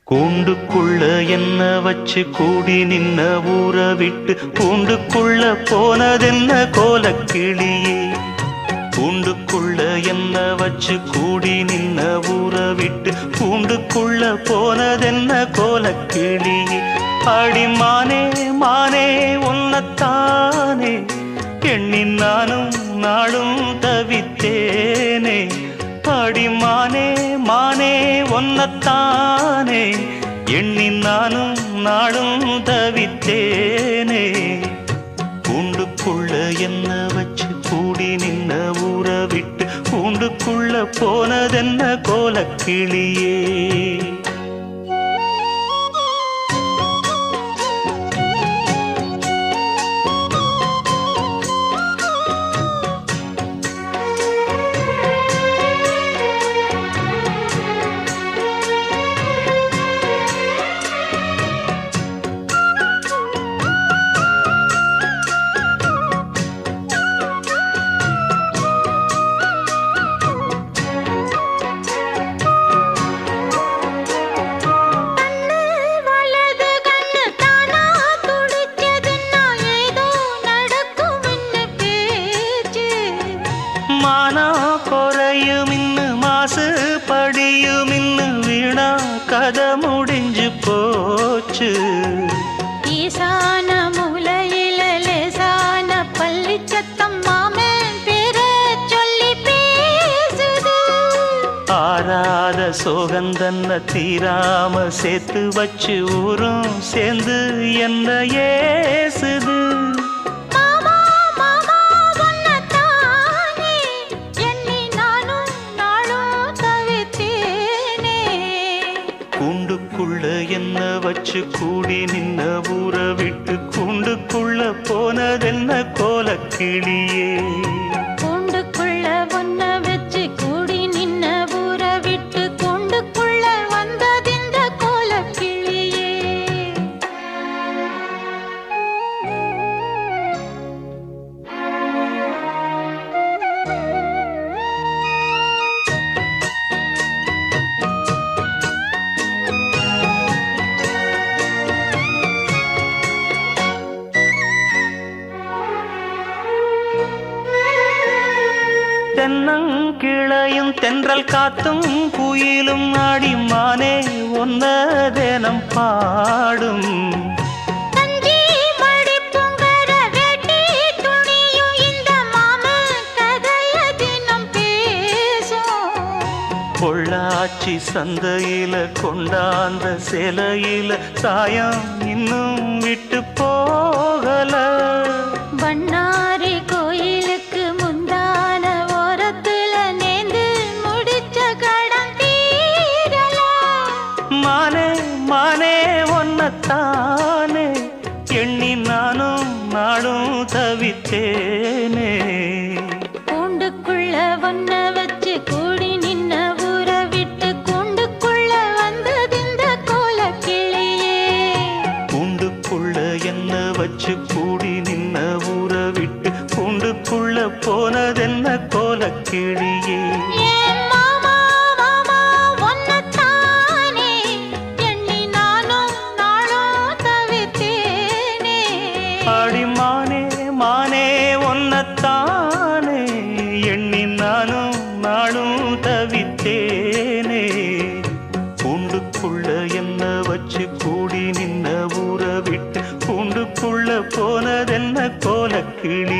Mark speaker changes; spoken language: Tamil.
Speaker 1: கூண்டுக்குள்ள என்ன வச்சு கூடி நின்ன ஊற விட்டு கூண்டுக்குள்ள போனதென்ன கோலக்கிளியே. கூண்டுக்குள்ள என்ன வச்சு கூடி நின்ன ஊற விட்டு கூண்டுக்குள்ள போனதென்ன கோலக்கிளியே. அடிமானே மானே உன்னத்தானே எண்ணி நானும் நாளும் தவித்தேனே. அடிமானே மானே ஒன்னத்தானே எண்ணி நானும் நாளும் தவித்தேனே. கூண்டுக்குள்ள என்ன வச்சு கூடி நின்ன ஊற விட்டு கூண்டுக்குள்ள போனதென்ன கோலக்கிளியே. மானா குறையும் இன்னு மாசு படியும் இன்னு வீணா கதை முடிஞ்சு போச்சு.
Speaker 2: ஈசான மூலையில லேசான பள்ளி சத்தம் மாமன் பேர சொல்லி பேசுது.
Speaker 1: ஆறாத சோகந்தன்ன தீராம சேர்த்து வச்சு ஊரும் சேர்ந்து என்ன ஏசுது. கூண்டுக்குள்ள என்ன வச்சு கூடி நின்ன ஊற விட்டு கூண்டுக்குள்ள போனதென்ன கோலக்கிளியே.
Speaker 2: கூண்டுக்குள்ள ஒன்ன வச்சு கூடி நின்ன ஊற விட்டு கூண்டுக்குள்ள வந்ததிந்த கோலக்கிளியே. தென்னங்கிளையும் தென்றல் காத்தும் குயிலும் ஆடிமானே ஒன்ன தினம் பாடும். பொள்ளாச்சி சந்தையில கொண்டாந்த சிலையில சாயம் இன்னும் விட்டு போகல. பண்ணாரி கோயிலுக்கு முந்தான ஓரத்துல நேந்து முடிச்ச கடன் தீரல.
Speaker 1: மானே மானே ஒன்னத்தானே எண்ணி நானும் நாளும் தவித்தேனே.
Speaker 2: கூண்டுக்குள்ள ஒன்ன வச்சு கூடி நின்ன ஊற விட்டு கூண்டுக்குள்ள வந்ததிந்த கோலக்கிளியே.
Speaker 1: கூண்டுக்குள்ள என்ன வச்சு கூடி நின்ன ஊற விட்டு கூண்டுக்குள்ள போனதென்ன கோலக்கிளியே. அடிமானே மானே ஒன்னத்தானே எண்ணி நானும் நாளும் தவித்தேனே. கூண்டுக்குள்ள என்ன வச்சு கூடி நின்ன ஊற விட்டு கூண்டுக்குள்ள போனதென்ன கோலக்கிளி.